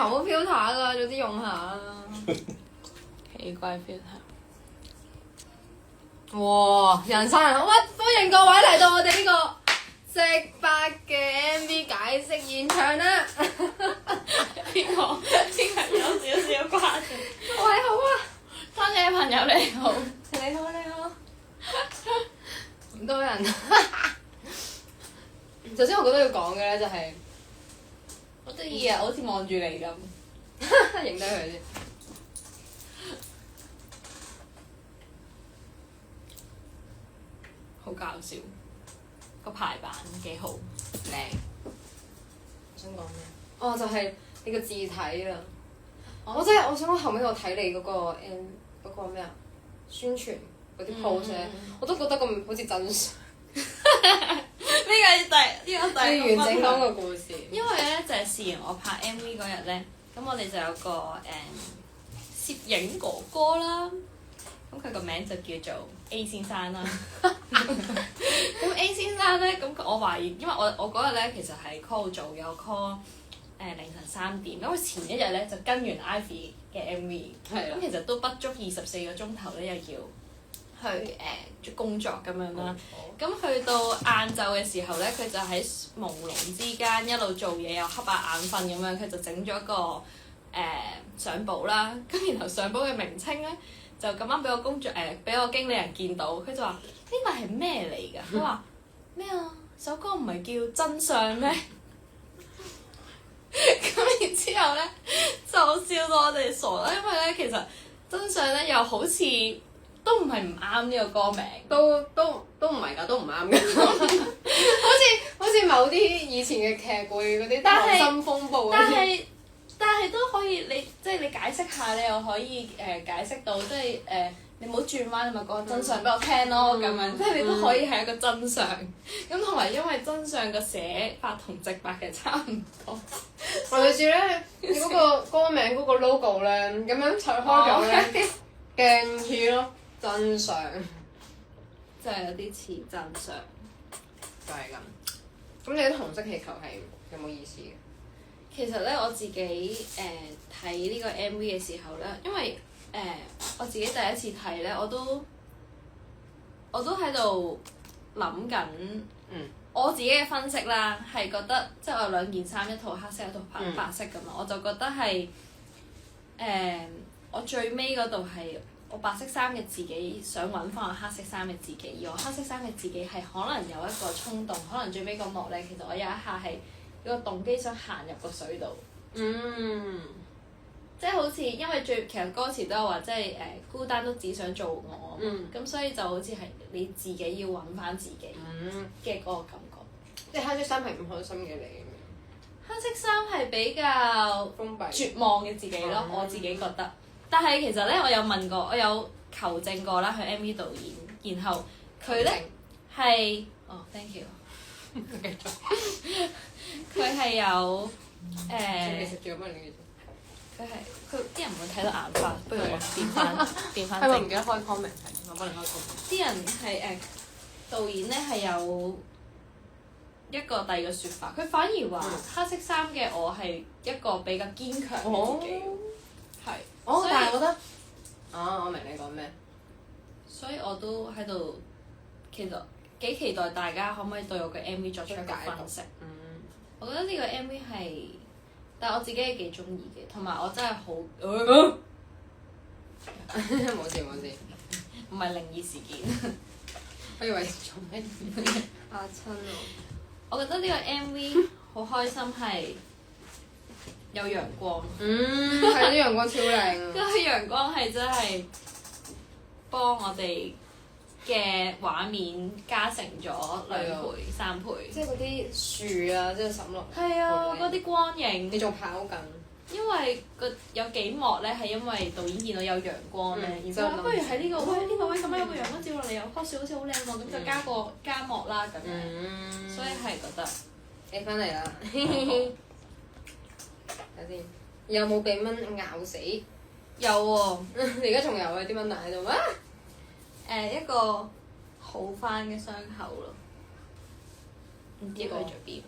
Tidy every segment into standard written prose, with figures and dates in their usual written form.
好 filter 㗎，早啲用下啦。奇怪 filter。哇！人山人海，喂！歡迎各位嚟到我哋呢個直白嘅 MV 解釋現場啦！邊個有少少誇張？喂，好啊！多謝朋友你好，你好你好。咁多人。首先我覺得要講嘅咧就係、好得意啊！好似望住你咁，影低佢先。好搞笑。個排版幾好，靚。我想講咩？哦，就係、你個字體啦。我真係我想講後尾我睇你嗰、嗰個咩啊宣傳嗰啲 post 咧，我都覺得咁好似真相。呢個要完整講個故事。因為咧就係試完我拍 MV 嗰日咧，咁我哋就有個攝影哥哥啦，咁佢個名就叫做 A 先生啦。咁 A 先生咧，咁我懷疑，因為我嗰日咧其實係 call 做嘅，我 call 凌晨3點，咁佢前一日咧就跟完 Ivy 嘅 MV，咁其實都不足24個鐘頭咧，又要去工作咁樣啦。咁去到晏晝嘅時候咧，佢就喺朦朧之間一路做嘢，又瞌下眼瞓咁樣，佢就整咗個相簿啦。咁然後相簿嘅名稱咧，就咁啱俾我經理人見到，佢就話：呢個係咩嚟㗎？佢話咩啊？首歌唔係叫真相咩？咁然之後咧，就笑到我哋傻啦，因為咧其實真相咧又好似都唔係唔啱呢個歌名，都唔係㗎，都唔啱嘅。好似某啲以前嘅劇會嗰啲溏心風暴嗰啲。但係都可以，你解釋下，你又可以解釋到，你唔好轉彎，你咪講真相俾我聽咯，咁樣即係你都可以係一個真相。咁同埋因為真相嘅寫法同直白嘅差唔多。類似咧，嗰個歌名嗰個 logo 咧，咁樣拆開咗咧，勁似咯，真相。就係有啲似真相。就係咁。咁你啲紅色氣球係有冇意思嘅？其實咧，我自己睇呢個 MV 嘅時候咧，因為我自己第一次睇咧，我都喺度諗緊，我自己嘅分析啦，係覺得即係我有2件衫，一套黑色，一套白色㗎嘛，我就覺得係我最尾嗰度係我白色衫嘅自己想揾翻我黑色衫嘅自己，而我黑色衫嘅自己係可能有一個衝動，可能最尾個幕咧，其實我有一下係有個動機想行入個水度。即係好似，因為其實歌詞都有話，即係孤單都只想做我，咁所以就好似係你自己要揾翻自己嘅嗰個感覺。即係黑色衫係唔開心嘅你咁樣。黑色衫係比較封閉、絕望嘅自己咯，我自己覺得。但係其實咧，我有問過，我有求證過啦，佢 MV 導演，然後佢咧係thank you，繼續。佢係有其實仲有乜嘢？佢啲人唔會睇到眼花，不如我變翻係咪唔記得開 comment 睇？我幫你開 comment。啲人係導演咧係有一個第二個説法，佢反而話黑色衫嘅我係一個比較堅強嘅自己，係。但係我覺得，我明你講咩。所以我都喺度，其實幾期待大家可唔可以對我嘅 MV 作出一個分析。我覺得呢個 MV 係，但係我自己係幾中意嘅，同埋我真係好，冇事，唔係靈異事件。我以為做咩嚇親我。我覺得呢個 MV 好開心係有陽光。係啲陽光超靚。嗰個陽光係真係幫我哋嘅畫面加成咗2倍、3倍。即係嗰啲樹啊，即係滲落。係啊，嗰啲光影。你仲跑緊？因為有幾幕咧係因為導演見到有陽光咧，然之後不如喺呢個位咁樣有個陽光照落嚟，又棵樹好似好靚喎，咁就加幕啦咁樣。所以係覺得你翻嚟啦。睇先，有冇俾蚊咬死？有喎。你而家仲有啲蚊喺度咩？一個好翻嘅傷口咯，唔知去咗邊，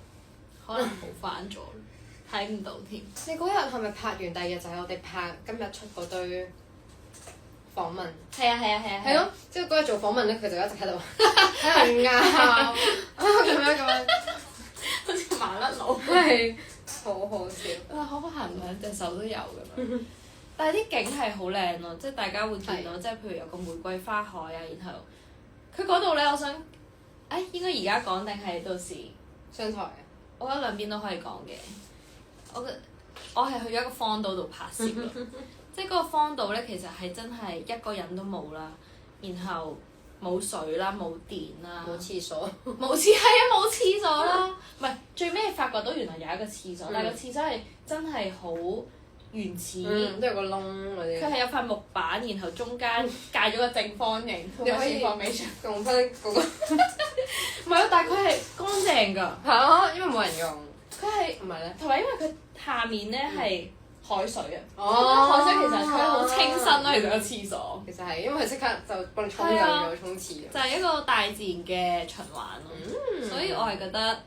可能好翻咗。睇唔到添。你嗰日係咪拍完第二日就係我哋拍今日出嗰堆訪問？係啊。係咯，之後嗰日做訪問咧，佢就一直喺度喺度拗咁樣，好似麻甩佬。係好好笑。哇！可行兩隻手都有咁樣。但係啲景係好靚咯，即係大家會見到，即係譬如有個玫瑰花海啊，然後佢嗰度咧，我想，應該而家講定係到時商台啊？我覺得兩邊都可以講嘅。我係去咗一個荒島度拍攝咯，即係嗰個荒島咧，其實係真係一個人都冇啦，然後冇水啦，冇電啦，冇廁所，冇廁所啦，唔係最尾發覺到原來有一個廁所，但係個廁所係真係好原始，都有個窿嗰啲。佢係有塊木板，然後中間界咗個正方形，你可以放尾上用翻嗰個，唔係啊，但係佢係乾淨㗎。嚇，因為冇人用。佢係唔係咧？同埋因為佢下面咧係海水啊，哦，海水其實佢好清新咯，其實個廁所。其實係因為佢即刻就幫你沖走咗沖廁。就係一個大自然嘅循環咯，所以我係覺得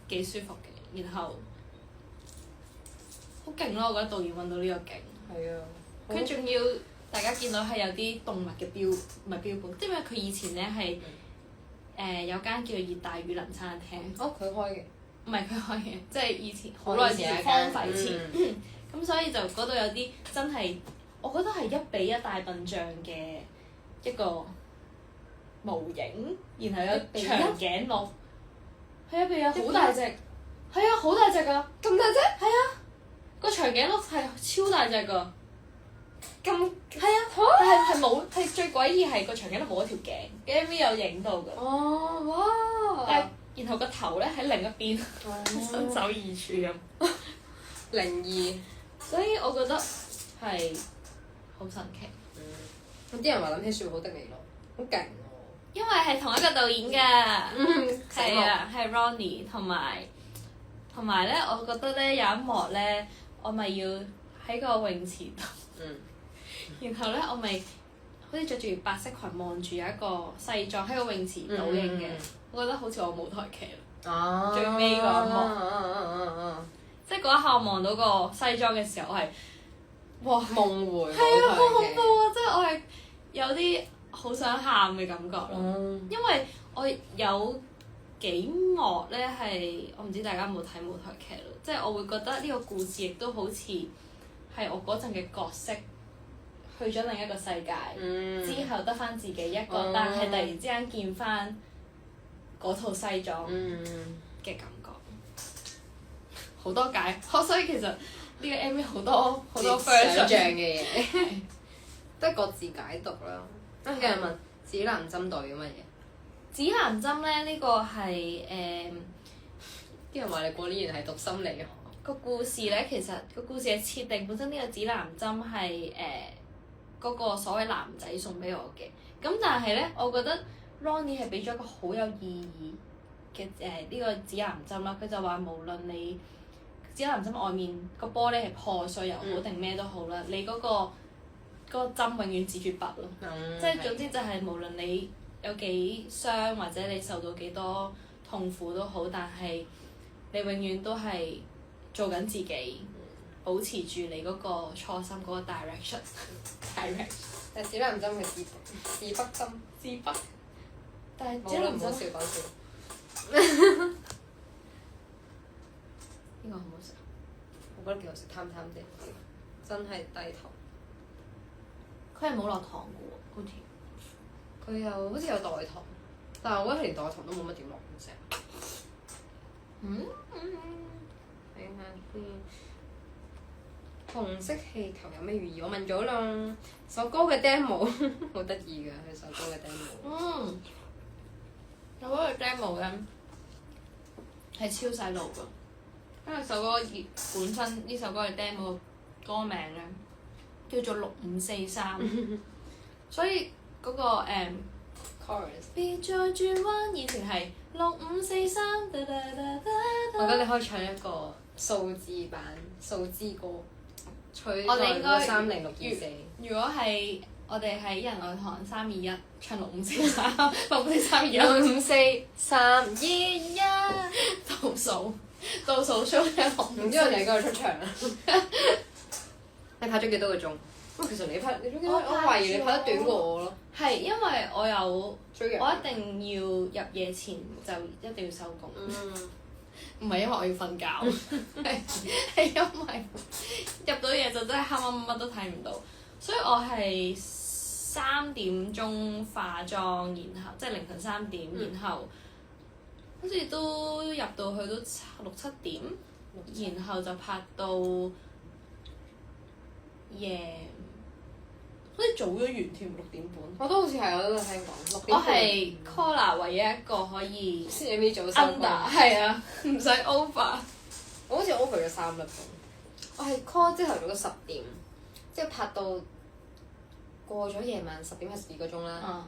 幾舒服嘅，然後好勁咯！我覺得導演揾到呢個景。係啊。佢仲要大家見到係有啲動物嘅唔係標本，因為佢以前咧係有間叫做熱帶雨林餐廳。哦，佢開嘅。唔係佢開嘅，即係以前好耐之前荒廢前，咁所以就嗰度有啲真係，我覺得係1:1大笨象嘅一個模型，然後有長頸鹿，係1:1好大隻，係啊好大隻㗎，咁大隻？係啊，個長頸鹿係超大隻㗎，咁係啊，但係冇係最詭異係個長頸鹿冇一條頸，嘅 MV 有影到㗎。哦，哇！但係然後個頭咧喺另一邊，身首異處咁。靈異。所以我覺得係好神奇。咁啲人話諗起説好的未來，好勁喎！因為係同一個導演㗎，係醒啊，係 Ronnie 同埋咧，我覺得咧有一幕咧，我咪要喺個泳池度，然後咧我咪好似着住白色裙望住有一個西裝喺個泳池倒影嘅，我覺得好似我舞台劇啦。最尾嗰一幕，即係嗰一下我望到個西裝嘅時候，我係哇夢回。係啊，好恐怖啊！即係我係有啲好想喊嘅感覺咯，因為我有幾幕咧係我唔知大家有冇睇舞台劇咯，即係我會覺得呢個故事亦都好似係我嗰陣嘅角色去咗另一個世界，之後得翻自己一個，但係突然之間見翻嗰套西裝嘅感覺，好多解，所以其實呢個 MV 好多想像嘅嘢，都係各自解讀啦。跟住問指南針代表乜嘢？指南針咧呢個係啲人話你過年係讀心理學。個故事咧，其實個故事嘅設定本身呢個指南針係嗰個所謂男仔送俾我嘅，咁但係咧，我覺得 Ronnie 係俾咗一個好有意義嘅呢個指南針啦。佢就話無論你指南針外面個玻璃係破碎又好定咩都好啦，你嗰個針永遠指住筆咯，即係總之就係無論你有幾傷或者你受到幾多痛苦都好，但係你永遠都係做緊自己，保持住你嗰個初心嗰個 direction。但係指南針係指筆針。指筆。但係冇啦，唔好笑講笑。呢個好唔好食？我覺得幾好食，貪貪地，真係低糖。佢係冇落糖嘅喎，好似。佢又好似有代糖，但係我覺得佢連代糖都冇乜點落咁成。睇下先。紅色氣球有咩寓意？我問咗啦。首歌嘅 demo 好得意㗎，佢首歌嘅 demo。首歌嘅 demo 咧係超細路㗎，因為首歌本身呢首歌嘅 demo 歌名咧叫做6543，所以嗰個chorus。別再轉彎，以前係6543。我覺得你可以唱一個數字版數字歌，取我哋應該30624。如果係我哋喺人愛堂321唱6543，654321， 5 4 3 2 1倒數。倒數 show 嘅紅。唔知我哋嗰日出場啊？你拍咗幾多個鐘？其實你拍，我懷疑你拍得短過我咯。係因為我有追人我一定要入夜前就一定要收工。唔係因為我要瞓覺，係因為入到夜就真係黑掹乜都睇唔到，所以我係3點鐘化妝，然後即係凌晨3點，然後好似都入到去都6-7點，然後就拍到夜，好似早咗完添，6點半。我都好似係，我都有聽講。我係 Collar 唯一一個可以 CMV 早收工。係啊，唔使 over。我好似 over 咗3粒鐘。我係 call 朝頭早嘅10點，即係拍到過咗夜晚10點係12個鐘啦。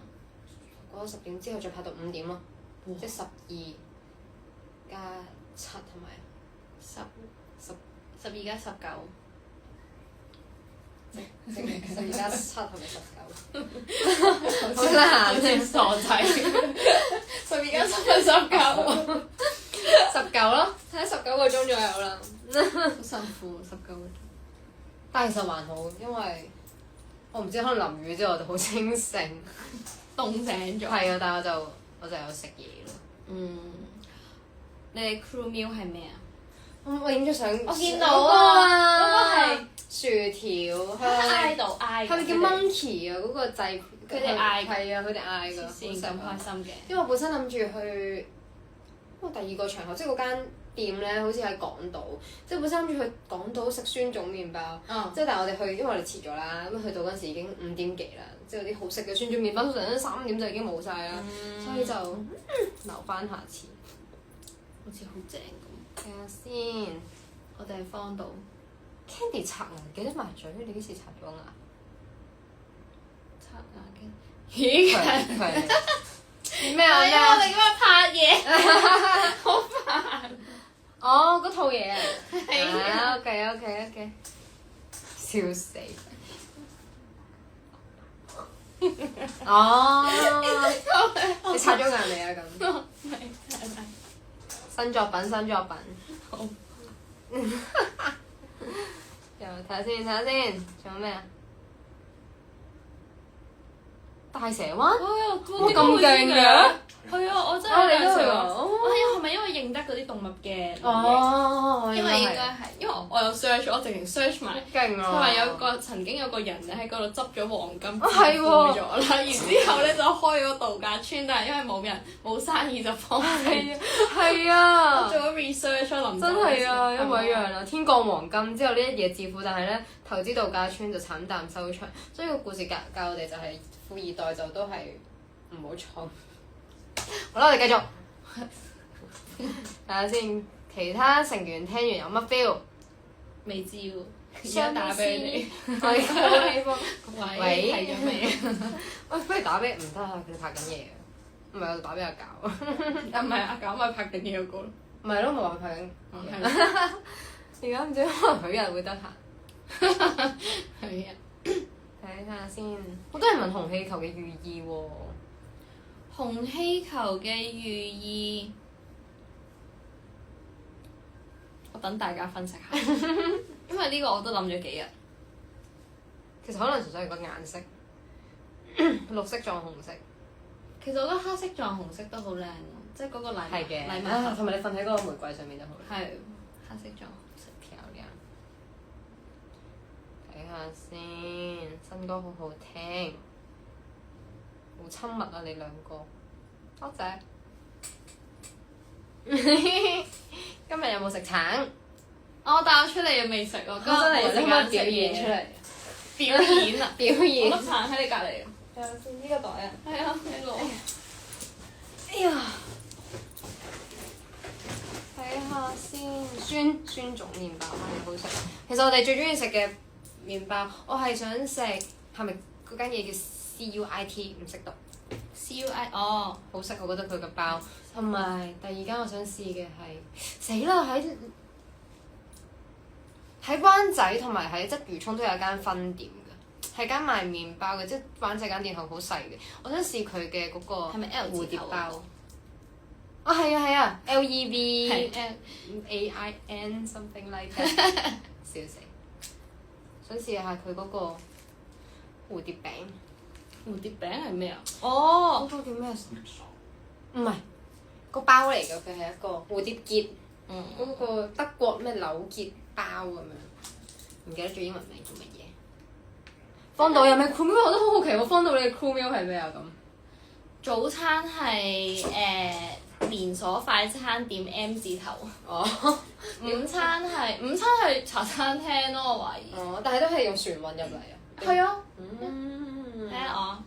過咗10點之後再拍到5點咯，即係12+7係咪12+19。12+7係咪19？好難先傻仔。12+7=19。19咯，睇19個鐘左右啦。好辛苦，19個鐘。但係其實還好，因為我唔知可能淋雨之後我就好清醒，凍醒咗。係啊，但係我就有食嘢咯。你哋 crew meal 係咩啊？我影咗相，我見到啊，嗰個係薯條，挨到挨。係咪叫 monkey 啊？嗰個製佢哋嗌㗎。係啊，佢哋嗌㗎。先咁開心嘅。因為我本身諗住去，因為第2個場合，即係嗰間店咧，好似喺港島，即係本身諗住去港島食酸種麵包，即係但係我哋去，因為我哋遲咗啦，咁去到嗰陣時已經5點幾啦，即係有啲好食嘅酸種麵包，通常都3點就已經冇晒啦，所以就留翻下次。好似好正咁。睇下先，我哋係方度 Candy 刷牙記得埋嘴，你幾時刷咗牙？刷牙嘅。咦？係咩啊？係啊！我哋今日拍嘢，好煩。哦，嗰套嘢啊。係啊。OK。笑死。哦。你刷咗牙未啊？咁。係。新作品。好。又睇下先，仲有咩啊？大蛇灣？哇！咁勁嘅？係啊，我真係你都去啊！喎。係咪因為認得嗰啲動物嘅？哦，因為應該係，因為我有 search，我直情 search 埋。勁啊！佢話曾經有個人咧喺嗰度執咗黃金致係喎富咗啦，然之後咧就開咗個度假村，但係因為冇人冇生意就放棄。係啊！做咗 research 臨真係啊，一模一樣啦！天降黃金之後呢一夜致富，但係咧投資度假村就慘淡收場，所以個故事教我哋就係富二代就都係唔好闖。好啦，我哋繼續睇下先，其他成員聽完有乜 feel？未知喎，而家打俾你。喂，係咗未？喂，不如打俾唔得啊！佢哋拍緊嘢啊！唔係我打俾阿搞。唔係阿搞咪拍緊嘢嗰個咯。唔係咯，冇話拍緊。係。而家唔知可能佢日會得閒。係啊。睇下先，好多人問紅氣球嘅寓意喎。紅氣球嘅寓意，我等大家分析下，因為呢個我都諗咗幾日。其實可能純粹係個顏色，綠色撞紅色。其實我覺得黑色撞紅色都好靚喎，即係嗰個禮物同埋你瞓喺嗰個玫瑰上面就好。係黑色撞紅色漂亮。睇下先，新歌好好聽。好親密啊！你兩個，多謝。今日有冇食橙？我帶我出嚟又未食喎，真係有啲表演出嚟。表演啊！表演。我粒橙喺你隔離。睇下先，呢個袋啊。係啊，你攞。哎呀！睇下先，酸種麵包係好食。其實我哋最中意食嘅麵包，我係想食係咪嗰間嘢叫CUIT 唔識讀 CUI 哦，好食我覺得佢嘅包，同埋第二間我想試嘅係死啦喺灣仔同埋喺鰂魚涌都有間分店嘅，係間賣麵包嘅，即係灣仔間店好細嘅。我想試佢嘅嗰個係咪 L 字頭蝴蝶包。啊係啊，LEVAIN something like that， 笑死！想試下佢嗰個蝴蝶餅。蝴蝶餅係咩啊？嗰哦，個叫咩？唔係個包嚟㗎，佢係一個蝴蝶結。嗰個德國咩柳結包咁樣，唔記得咗英文名叫乜嘢。方島有咩 cool meal？ 我都好好奇喎，方島你嘅 cool meal 係咩啊咁？早餐係連鎖快餐店 M 字頭。哦。午餐係茶餐廳咯，我懷疑。哦，但係都係用船運入嚟啊。係啊。嗯。睇下我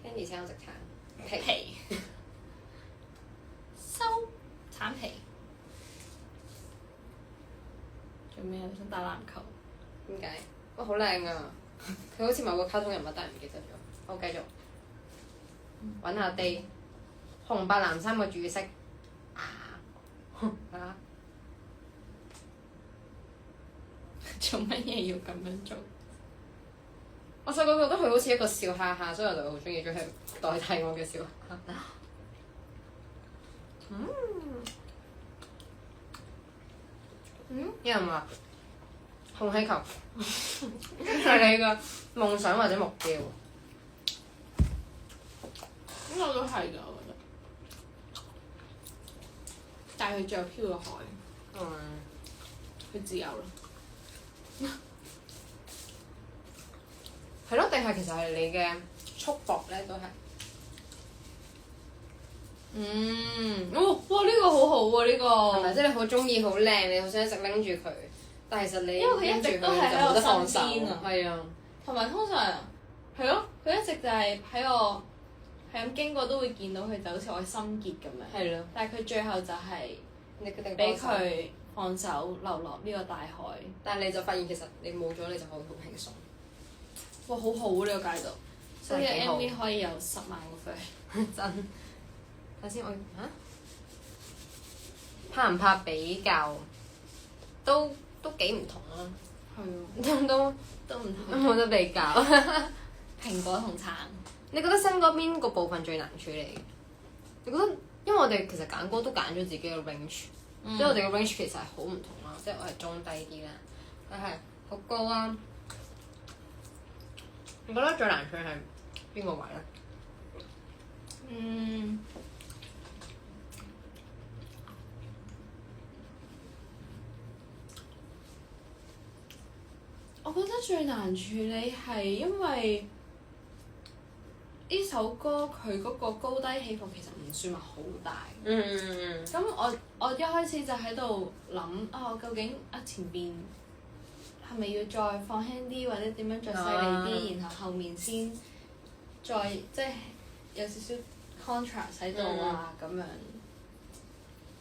Candy 請我食橙皮收橙皮。做咩啊？你想打籃球？點解？哇，好靚啊！佢好似某個卡通人物，但係唔記得咗。好，繼續揾下地，紅白藍三個主色。啊！做乜嘢要咁樣做？我細個覺得佢好似一個笑哈哈，所以我就好中意將佢代替我嘅笑哈哈。有人話紅氣球係你嘅夢想或者目標。呢個都係㗎，我覺得。但係佢最後飄落海，佢自由啦。係咯，定係其實係你嘅束縛咧？都係。哇！呢個好好喎，呢個。係咪？即係你好中意，好靚，你好想一直拎住佢，但係其實你因為佢一直都係喺我身邊啊。係啊。同埋通常係咯，佢一直就係喺我係咁經過都會見到佢，就好似我嘅心結咁樣。係咯。但係佢最後就係你決定俾佢放手流落呢個大海。但係你就發現其實你冇咗，你就可以好輕鬆。哇！好好呢個解讀，所以 MV 可以有10萬個 fans。真。睇先，我怕唔怕比較？都幾唔同啦。係啊。都唔同。冇得比較。蘋果同橙。你覺得新歌邊個部分最難處理？你覺得？因為我哋其實揀歌都揀咗自己嘅 range，即係我哋嘅 range 其實係好唔同啦。即係我係中低啲啦，佢係好高啦。你覺得最難處理係邊個位咧？我覺得最難處理係因為呢首歌佢嗰個高低起伏其實唔算話好大。咁我一開始就喺度諗我究竟前邊係咪要再放輕啲，或者點樣再細膩啲，然後後面先再即係有少少 contrast 喺度啊咁樣。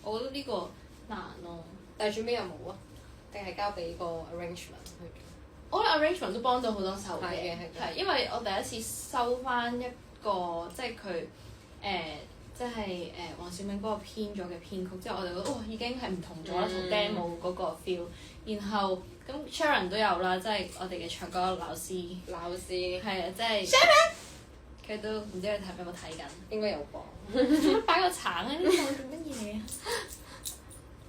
我覺得呢個難咯。但係最尾有冇啊？定係交俾個 arrangement 去做？我覺得 arrangement 都幫到好多手嘅，係因為我第一次收翻一個即係佢即係黃小明嗰個編咗嘅編曲之後，我就覺得已經係唔同咗啦，同 demo 嗰個 feel。然後咁 Sharon 都有啦，即係我哋嘅唱歌老師。係啊，即係。Sharon。佢都唔知佢有冇睇緊。應該有播。擺個橙喺呢度做乜嘢啊？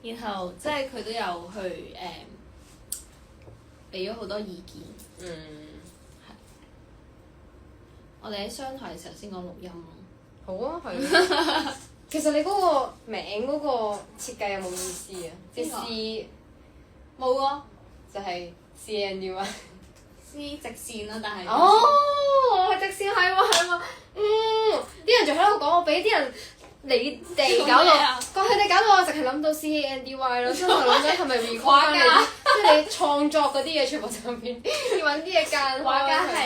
然後即係佢都有去俾咗好多意見。係。我哋喺商台嘅時候先講錄音咯。好啊，係。其實你嗰個名嗰個設計有冇意思啊？即係 C 冇啊，就係 CNU 啊。C 直線啦，但係。哦，係直線，係喎。啲人仲喺度講，我俾啲人你哋搞到，佢哋搞到我淨係諗到 CANDY 咯，之後我諗緊係咪 record 翻你啲，即係你創作嗰啲嘢全部上邊要揾啲嘢間開。畫家係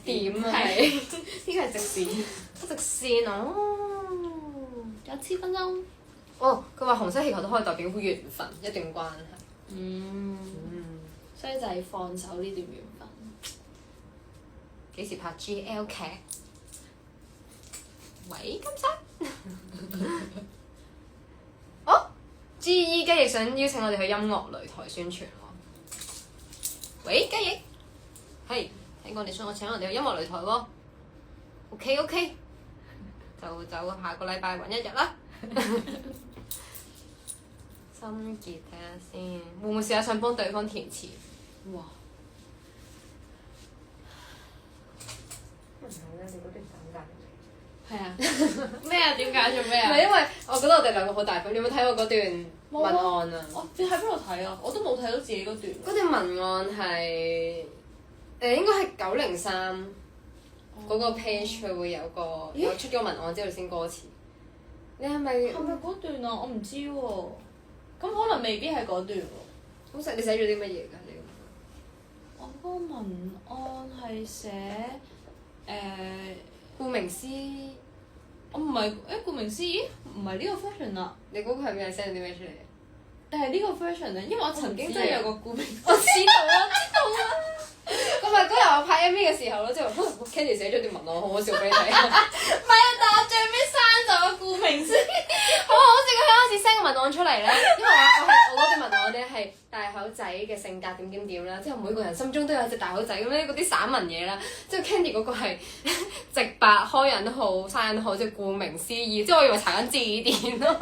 點啊？係呢個係直線。直線有7分鐘。哦，佢話紅色氣球都可以代表緣分一段關係。所以就係放手呢段緣分。幾時拍 GL 劇？喂，金生。哦 ，GE 雞翼想邀請我哋去音樂擂台宣傳喎。喂，雞翼。係，聽講你想我請我哋去音樂擂台喎。OK。就下個禮拜揾一日啦。心結睇下先，會唔會試下想幫對方填詞？哇！唔好咧，你嗰段簡介。係啊。咩啊？點解做咩啊？唔係因為我覺得我哋兩個好大份，你有冇睇過嗰段文案啊？你喺邊度睇啊？我都冇睇到自己嗰段。嗰段文案係應該係903嗰個 page，佢會有出咗文案之後先歌詞。你係咪嗰段啊？我唔知喎。咁可能未必係嗰段喎。好食？你寫咗啲乜嘢㗎？你我嗰個文案係寫顧名思義，我唔係顧名思義，唔係呢個 version 啦。你估佢係咩？寫咗啲咩出嚟？但係呢個 version 咧，因為我曾經真係有個顧名，我知道啊！咁咪嗰日我拍 MV 嘅時候咯，即係 Candy 寫咗段文案，好好笑俾你睇。唔係啊，但我最尾刪咗個顧名思義。好好笑，佢開始 send 個文案出嚟咧，因為我嗰段文案咧係大口仔嘅性格點啦，之後每個人心中都有隻大口仔咁樣嗰啲散文嘢啦，之後 Candy 嗰個係直白開引號刪引號，即係顧名思義，即係我以為查緊字典咯，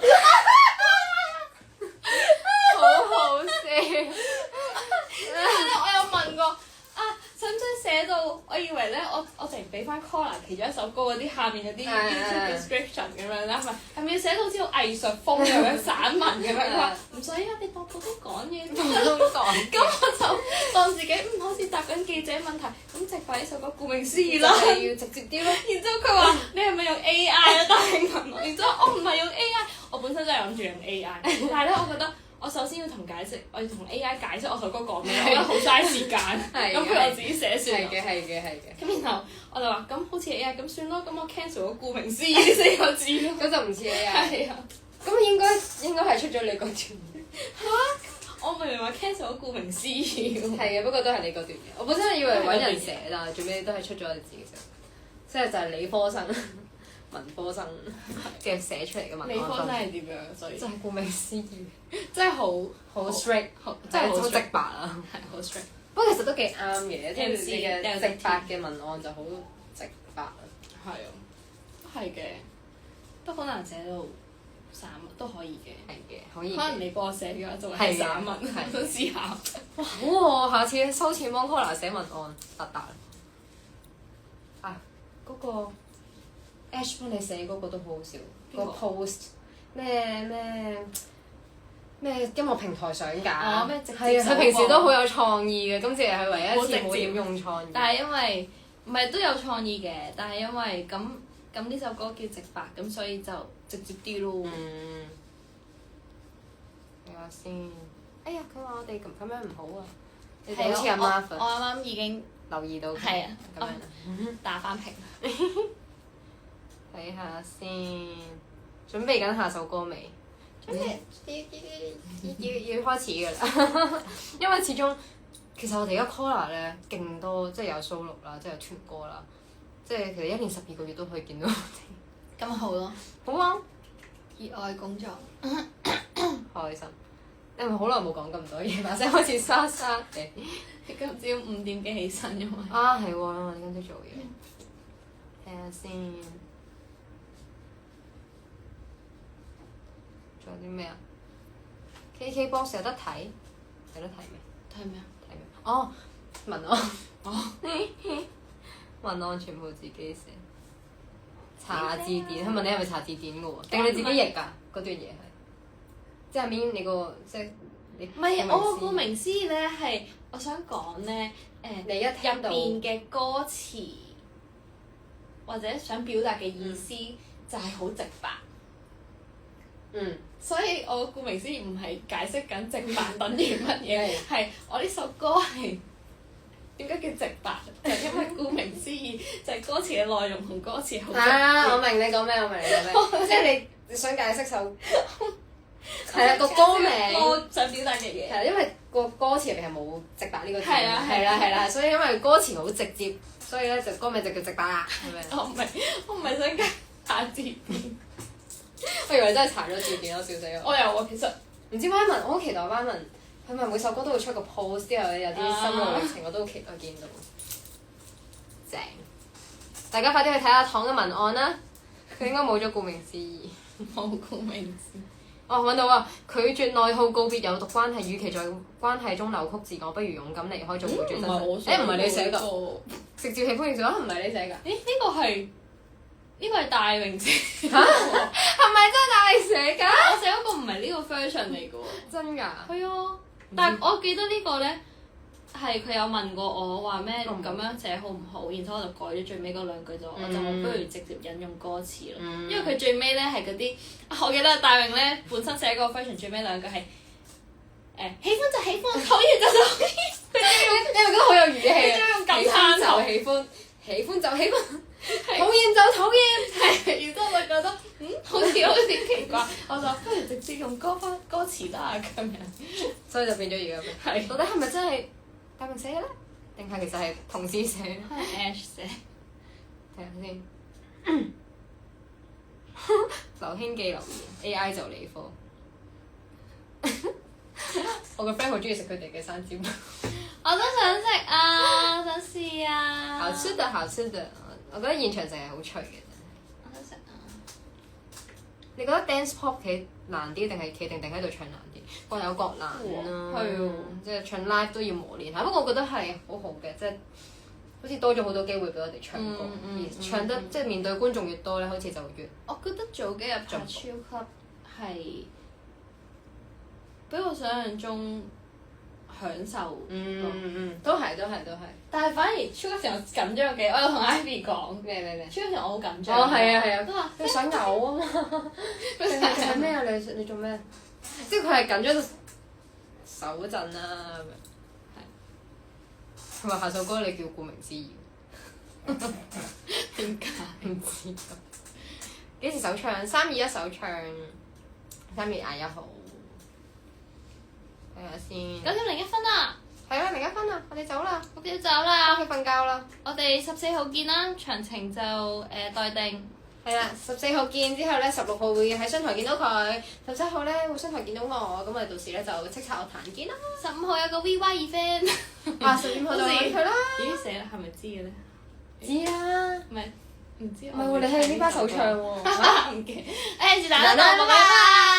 好好笑。我有問過使唔使寫到？我以為咧，我淨係俾翻 Collar 其中一首歌嗰啲下面有啲 description 咁樣啦，係咪要寫到好似好藝術風咁樣散文咁樣？佢話唔使啊，你當普通講嘢都講。咁我就當自己好似答緊記者問題，咁直白呢首歌顧名思義啦。就係要直接啲咯。然之後佢話：你係咪用 AI 啊？大興問我。然之後我唔係用 AI，我本身真係諗住用 AI，但係咧，我覺得。我首先要同我要同 AI 解釋我首歌講咩，我覺得好嘥時間。咁佢我自己寫算。係嘅。咁然後我就話：咁好似 AI 咁算咯，咁我 cancel 咗顧名思義呢4個字咯。咁就唔似 AI。係啊。咁應該係出咗你嗰段。我明明話 cancel 咗顧名思義。係嘅，不過都係你嗰段嘅。我本身以為揾人寫，但係最尾都係出咗你自己寫。即係就係理科生。文科生嘅寫出嚟嘅文案，理科真係點樣？所以就係顧名思義，真係好 strict，真係好直白啊！係好 strict。不過其實都幾啱嘅，即係你嘅直白嘅文案就好直白啊。係啊，都係嘅，都好難寫到散文，都可以嘅。係嘅，可以。可能你幫我寫嘅話，就係散文，想試下。哇！好喎，下次收錢幫 Collar 寫文案，得啊！嗰個。Ash 幫你寫嗰個都好好笑，個 post 咩音樂平台上架，咩直接係啊，佢平時都好有創意嘅，今次係唯一一次冇點用創意。但係因為唔係都有創意嘅，但係因為咁呢首歌叫直白，咁所以就直接啲咯。睇下先。哎呀，佢話我哋咁樣唔好啊！你哋好似阿 Marv，我啱啱已經留意到。係啊，咁樣打翻平。睇下先，準備緊下首歌未？要開始㗎啦，因為始終其實我哋而家 Collar 咧勁多，即係有 solo 啦，即係有團歌啦，即係其實1年12個月都可以見到我哋。咁好咯，好啊！熱愛工作，開心。你係咪好耐冇講咁多嘢？把聲開始沙沙嘅。今朝5點幾起身，因為係喎，因為你今朝做嘢。睇下先。仲有啲咩啊 ？KKBox 有得睇？有得睇咩？睇咩啊？睇咩？哦，文案。文案全部自己寫。查字典，佢問你係咪查字典嘅喎？定你自己譯㗎？嗰段嘢係。即係面你個即係你。唔係，我個顧名思義咧係，我想講咧你一聽到入邊嘅歌詞或者想表達嘅意思就係好直白。所以我顧名思義唔係解釋緊直白等於乜嘢，係我呢首歌係點解叫直白？就係因為顧名思義就係歌詞嘅內容同歌詞好直白。我明你講咩，我明你講咩，即係你想解釋首係啦個歌名，我想表達嘅嘢。係啦，因為個歌詞入邊係冇直白呢個字。係啦，所以因為歌詞好直接，所以咧就歌名就叫直白啦，係咪？我唔係想查字典。我以為真係查咗字典咯，笑死我！我有喎，其實唔知 Wyman，我好期待 Wyman，佢咪每首歌都會出個 post，之後有啲心路歷程，我都好期待見到。正！大家快啲去睇下糖嘅文案啦！佢應該冇咗顧名思義。冇顧名思。哦，揾到啊！拒絕內耗，告別有毒關係，與其在關係中扭曲自我，不如勇敢離開，做回轉身。唔係你寫㗎，直接喜歡認錯唔係你寫㗎。咦？呢個係大榮寫嚇？係咪真係大榮寫㗎？我寫嗰個唔係呢個 version 嚟㗎喎。真㗎？係啊，但係我記得呢個咧係佢有問過我話咩咁樣寫好唔好，然之後我就改咗最尾嗰兩句就我就話不如直接引用歌詞咯，因為佢最尾咧係嗰啲，我記得大榮咧本身寫嗰個 version 最尾兩句係喜歡就喜歡，討厭就討厭。你係咪覺得好有語氣啊？用感嘆頭喜歡就喜歡，討厭就討厭。係，然之後我就覺得好似有啲奇怪，我就不如直接用歌詞啦咁樣，所以就變咗而家。係。到底係咪真係大明寫嘅咧？定係其實係同事寫？係 Ash 寫。睇下先。劉興記留言 AI 就理科。我個 friend 好中意食佢哋嘅生煎包。我都想食啊！想試啊！好吃的，好吃的。我覺得現場成係好脆嘅。我想食啊！你覺得 dance pop 企難啲，定係企定喺度唱難啲？各有各難啦。係喎。即係唱 live 都要磨練下，不過我覺得係好好嘅，即係好似多咗好多機會俾我哋唱歌，而唱得即係面對觀眾越多咧，好似就越。我覺得早幾日拍超級係比我想象中享受。都係。但係反而超級時候緊張嘅，我有同 Ivy 講咩？超級時候我好緊張。哦，係啊。都話你想嘔啊嘛？定係咩啊？你做咩？即係佢係緊張到手震啦咁樣。係。同埋下首歌你叫顧名思義。點解？唔知道。幾時首唱？321首唱，3月21號。睇下先。9:01啊！係啊，01分啊，我哋走啦。我哋要走啦。翻屋企瞓覺啦。我哋14號見啦，詳情就待定。係啦，14號見之後咧，16號會喺商台見到佢，17號咧會商台見到我，咁我哋到時咧就叱咤樂壇見啦。15號有個 VY event。啊，15號就揾佢啦。咦死啦，係咪知嘅咧？知啊。唔知。唔係喎，你係呢班首唱喎。唔記。是但啦，拜拜。